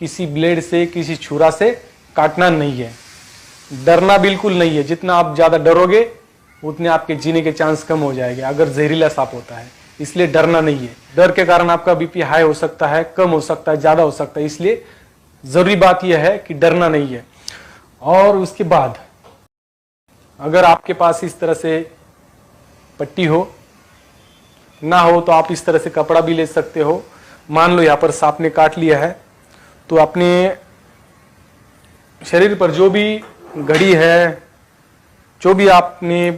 किसी ब्लेड से, किसी छुरा से काटना नहीं है। डरना बिल्कुल नहीं है। जितना आप ज्यादा डरोगे उतने आपके जीने के चांस कम हो जाएंगे अगर जहरीला सांप होता है। इसलिए डरना नहीं है। डर के कारण आपका बीपी हाई हो सकता है, कम हो सकता है, ज्यादा हो सकता है। इसलिए जरूरी बात यह है कि डरना नहीं है। और उसके बाद अगर आपके पास इस तरह से पट्टी हो, ना हो तो आप इस तरह से कपड़ा भी ले सकते हो। मान लो यहां पर सांप ने काट लिया है तो अपने शरीर पर जो भी घड़ी है, जो भी आपने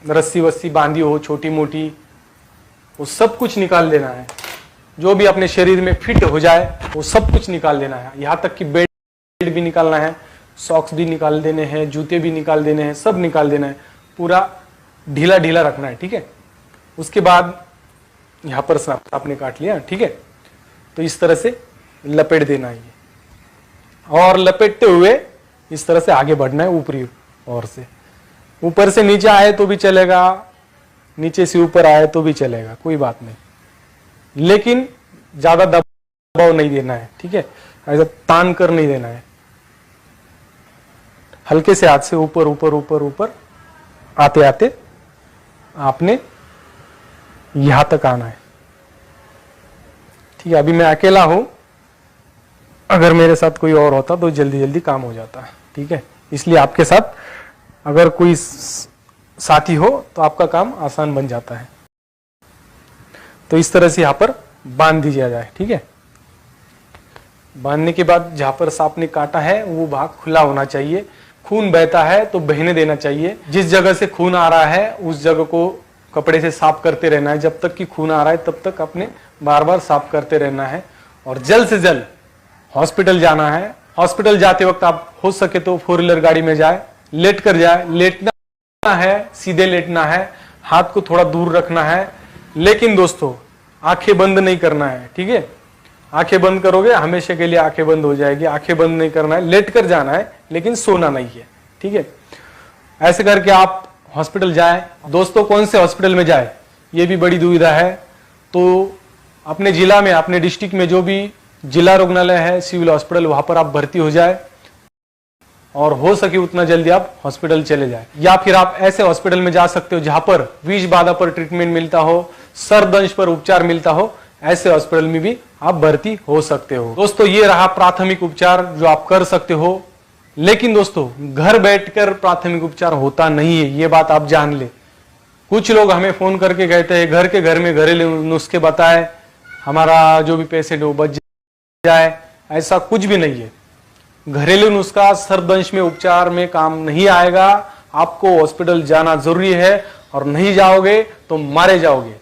रस्सी वस्सी बांधी हो छोटी मोटी, वो सब कुछ निकाल देना है। जो भी अपने शरीर में फिट हो जाए वो सब कुछ निकाल देना है। यहां तक कि बेल्ट भी निकालना है, सॉक्स भी निकाल देने हैं, जूते भी निकाल देने हैं, सब निकाल देना है। पूरा ढीला ढीला रखना है, ठीक है। उसके बाद यहां पर सांप आपने काट लिया, ठीक है, तो इस तरह से लपेट देना है और लपेटते हुए इस तरह से आगे बढ़ना है। ऊपरी ओर से, ऊपर से नीचे आए तो भी चलेगा, नीचे से ऊपर आए तो भी चलेगा, कोई बात नहीं, लेकिन ज्यादा दबाव नहीं देना है, ठीक है। ऐसा तान कर नहीं देना है। हल्के से हाथ से ऊपर ऊपर ऊपर ऊपर आते आते आपने यहां तक आना है, ठीक है। अभी मैं अकेला हूं, अगर मेरे साथ कोई और होता तो जल्दी जल्दी काम हो जाता, ठीक है। इसलिए आपके साथ अगर कोई साथी हो तो आपका काम आसान बन जाता है। तो इस तरह से यहां पर बांध दिया जाए, ठीक है। बांधने के बाद जहां पर सांप ने काटा है वो भाग खुला होना चाहिए। खून बहता है तो बहने देना चाहिए। जिस जगह से खून आ रहा है उस जगह को कपड़े से साफ करते रहना है। जब तक कि खून आ रहा है तब तक अपने बार बार साफ करते रहना है। और जल्द से जल्द हॉस्पिटल जाना है। हॉस्पिटल जाते वक्त आप हो सके तो 4 व्हीलर गाड़ी में जाए, लेट कर जाए। लेटना है, सीधे लेटना है, हाथ को थोड़ा दूर रखना है, लेकिन दोस्तों आंखें बंद नहीं करना है, ठीक है। आंखें बंद करोगे हमेशा के लिए आंखें बंद हो जाएगी। आंखें बंद नहीं करना है, लेट कर जाना है, लेकिन सोना नहीं है, ठीक है। ऐसे करके आप हॉस्पिटल जाए। दोस्तों कौन से हॉस्पिटल में जाए ये भी बड़ी दुविधा है। तो अपने जिला में, अपने डिस्ट्रिक्ट में जो भी जिला रुग्णालय है, सिविल हॉस्पिटल, वहां पर आप भर्ती हो जाए और हो सके उतना जल्दी आप हॉस्पिटल चले जाए। या फिर आप ऐसे हॉस्पिटल में जा सकते हो जहां पर विष बाधा पर ट्रीटमेंट मिलता हो, सर्पदंश पर उपचार मिलता हो। ऐसे हॉस्पिटल में भी आप भर्ती हो सकते हो। दोस्तों ये रहा प्राथमिक उपचार जो आप कर सकते हो। लेकिन दोस्तों घर बैठकर प्राथमिक उपचार होता नहीं है, ये बात आप जान ले। कुछ लोग हमें फोन करके कहते हैं घर के घर में घरेलू नुस्खे बताए, हमारा जो भी पेशेंट हो बच जाए। ऐसा कुछ भी नहीं है। घरेलू नुस्खा सर्पदंश में उपचार में काम नहीं आएगा। आपको हॉस्पिटल जाना जरूरी है और नहीं जाओगे तो मारे जाओगे।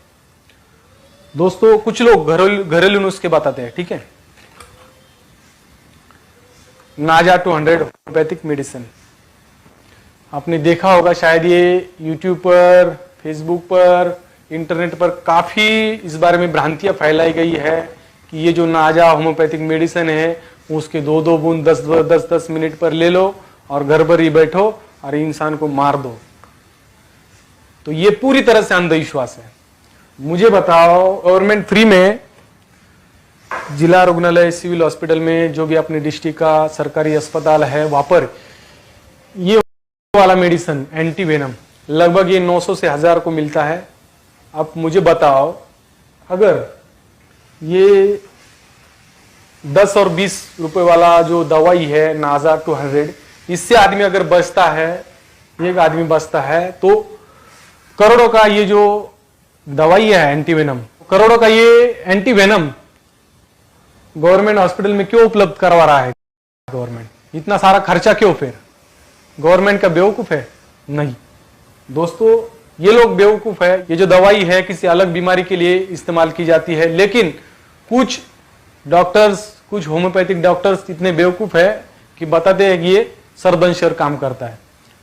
दोस्तों कुछ लोग घरेलू नुस्खे बताते हैं, ठीक है। नाजा 200 होम्योपैथिक मेडिसिन आपने देखा होगा शायद। ये यूट्यूब पर, फेसबुक पर, इंटरनेट पर काफी इस बारे में भ्रांतियां फैलाई गई है कि ये जो नाजा होम्योपैथिक मेडिसिन है उसके 2-2 बूंद 10-10 मिनट पर ले लो और घर पर ही बैठो और इंसान को मार दो। तो ये पूरी तरह से अंधविश्वास है। मुझे बताओ, गवर्नमेंट फ्री में जिला रुग्णालय, सिविल हॉस्पिटल में, जो भी अपने डिस्ट्रिक्ट का सरकारी अस्पताल है वहां पर ये वाला मेडिसिन एंटी वेनम लगभग ये 900 से 1000 को मिलता है। अब मुझे बताओ, अगर ये 10 और 20 रुपए वाला जो दवाई है नाजा 200, इससे आदमी अगर बचता है, एक आदमी बचता है, तो करोड़ों का ये जो दवाई है एंटी वेनम, करोड़ों का ये एंटी वेनम गवर्नमेंट हॉस्पिटल में क्यों उपलब्ध करवा रहा है? गवर्नमेंट इतना सारा खर्चा क्यों? फिर गवर्नमेंट का बेवकूफ है? नहीं दोस्तों, ये लोग बेवकूफ है। ये जो दवाई है किसी अलग बीमारी के लिए इस्तेमाल की जाती है, लेकिन कुछ डॉक्टर्स, कुछ होम्योपैथिक डॉक्टर्स इतने बेवकूफ है कि बताते हैं कि ये सर्पदंश पर काम करता है।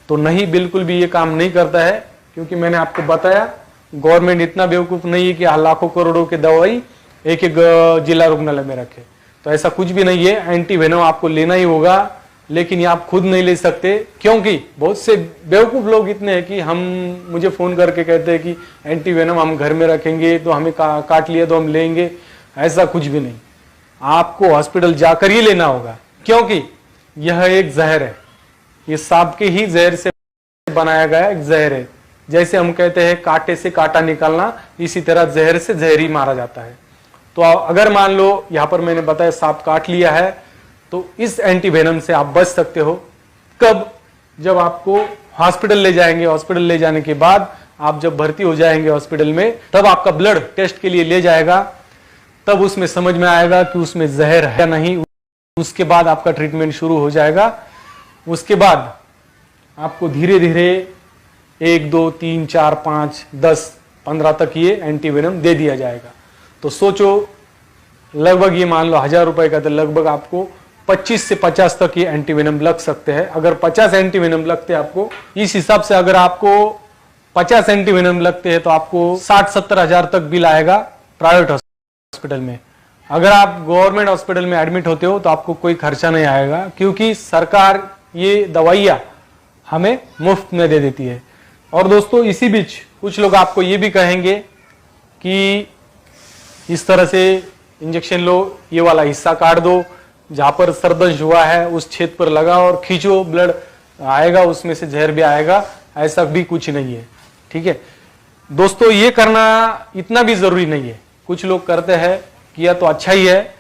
तो नहीं, बिल्कुल भी ये काम नहीं करता है, क्योंकि मैंने आपको बताया गवर्नमेंट इतना बेवकूफ नहीं है कि लाखों करोड़ों की दवाई एक एक जिला रुग्णालय में रखे। तो ऐसा कुछ भी नहीं है। एंटी वेनम आपको लेना ही होगा, लेकिन ये आप खुद नहीं ले सकते, क्योंकि बहुत से बेवकूफ लोग इतने हैं कि मुझे फोन करके कहते हैं कि एंटी वेनम हम घर में रखेंगे तो हमें काट लिया तो हम लेंगे। ऐसा कुछ भी नहीं। आपको हॉस्पिटल जाकर ही लेना होगा, क्योंकि यह एक जहर है। ये सांप के ही जहर से बनाया गया एक जहर है। जैसे हम कहते हैं कांटे से कांटा निकालना, इसी तरह जहर से जहर ही मारा जाता है। तो अगर मान लो यहां पर मैंने बताया सांप काट लिया है, तो इस एंटीवेनम से आप बच सकते हो। कब? जब आपको हॉस्पिटल ले जाएंगे। हॉस्पिटल ले जाने के बाद आप जब भर्ती हो जाएंगे हॉस्पिटल में, तब आपका ब्लड टेस्ट के लिए ले जाएगा, तब उसमें समझ में आएगा कि उसमें जहर है या नहीं। उसके बाद आपका ट्रीटमेंट शुरू हो जाएगा। उसके बाद आपको धीरे धीरे 1, 2, 3, 4, 5, 10, 15 तक ये एंटीवेनम दे दिया जाएगा। तो सोचो, लगभग ये मान लो 1000 रुपए का, तो लगभग आपको 25 से 50 तक ये एंटीवेनम लग सकते हैं। अगर 50 एंटीवेनम लगते हैं आपको, इस हिसाब से अगर आपको 50 एंटीवेनम लगते हैं तो आपको 60-70 हजार तक बिल आएगा प्राइवेट हॉस्पिटल में। अगर आप गवर्नमेंट हॉस्पिटल में एडमिट होते हो तो आपको कोई खर्चा नहीं आएगा, क्योंकि सरकार ये दवाइयाँ हमें मुफ्त में दे देती है। और दोस्तों, इसी बीच कुछ लोग आपको ये भी कहेंगे कि इस तरह से इंजेक्शन लो, ये वाला हिस्सा काट दो, जहां पर सरदर्द हुआ है उस क्षेत्र पर लगाओ और खींचो, ब्लड आएगा, उसमें से जहर भी आएगा। ऐसा भी कुछ नहीं है, ठीक है दोस्तों। ये करना इतना भी जरूरी नहीं है। कुछ लोग करते हैं, किया तो अच्छा ही है,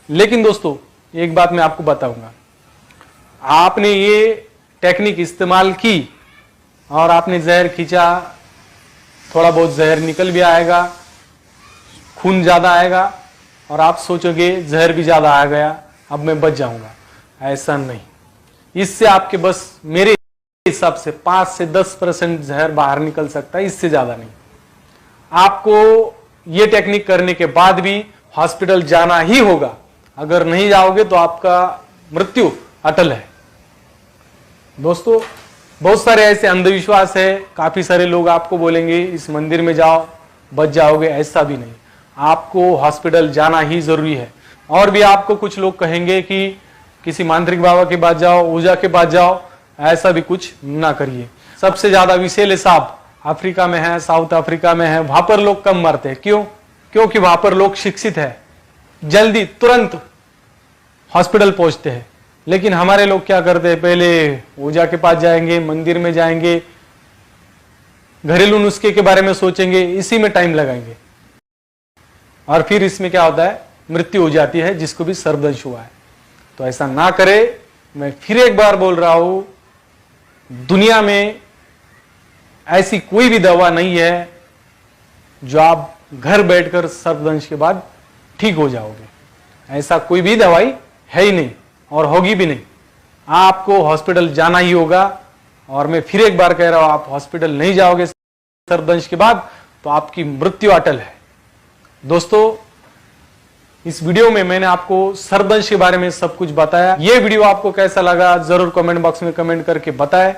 लेकिन दोस्तों एक बात मैं आपको बताऊंगा, आपने ये टेक्निक इस्तेमाल की और आपने जहर खींचा, थोड़ा बहुत जहर निकल भी आएगा, खून ज्यादा आएगा, और आप सोचोगे जहर भी ज्यादा आ गया, अब मैं बच जाऊंगा। ऐसा नहीं। इससे आपके बस मेरे हिसाब से 5 से 10% जहर बाहर निकल सकता है, इससे ज्यादा नहीं। आपको ये टेक्निक करने के बाद भी हॉस्पिटल जाना ही होगा। अगर नहीं जाओगे तो आपका मृत्यु अटल है। दोस्तों, बहुत सारे ऐसे अंधविश्वास है। काफी सारे लोग आपको बोलेंगे इस मंदिर में जाओ बच जाओगे, ऐसा भी नहीं। आपको हॉस्पिटल जाना ही जरूरी है। और भी आपको कुछ लोग कहेंगे कि किसी मांत्रिक बाबा के पास जाओ, ऊर्जा के पास जाओ, ऐसा भी कुछ ना करिए। सबसे ज्यादा विषैले सांप अफ्रीका में है, साउथ अफ्रीका में है, वहां पर लोग कम मरते हैं। क्यों? क्योंकि वहां पर लोग शिक्षित है, जल्दी तुरंत हॉस्पिटल पहुंचते हैं। लेकिन हमारे लोग क्या करते हैं, पहले ऊर्जा के पास जाएंगे, मंदिर में जाएंगे, घरेलू नुस्खे के बारे में सोचेंगे, इसी में टाइम लगाएंगे, और फिर इसमें क्या होता है, मृत्यु हो जाती है, जिसको भी सर्वदंश हुआ है। तो ऐसा ना करे। मैं फिर एक बार बोल रहा हूं, दुनिया में ऐसी कोई भी दवा नहीं है जो आप घर बैठकर सर्वदंश के बाद ठीक हो जाओगे। ऐसा कोई भी दवाई है ही नहीं और होगी भी नहीं। आपको हॉस्पिटल जाना ही होगा। और मैं फिर एक बार कह रहा हूं, आप हॉस्पिटल नहीं जाओगे सर्वदंश के बाद तो आपकी मृत्यु अटल है। दोस्तों, इस वीडियो में मैंने आपको सर्वदंश के बारे में सब कुछ बताया। ये वीडियो आपको कैसा लगा जरूर कमेंट बॉक्स में कमेंट करके बताएं।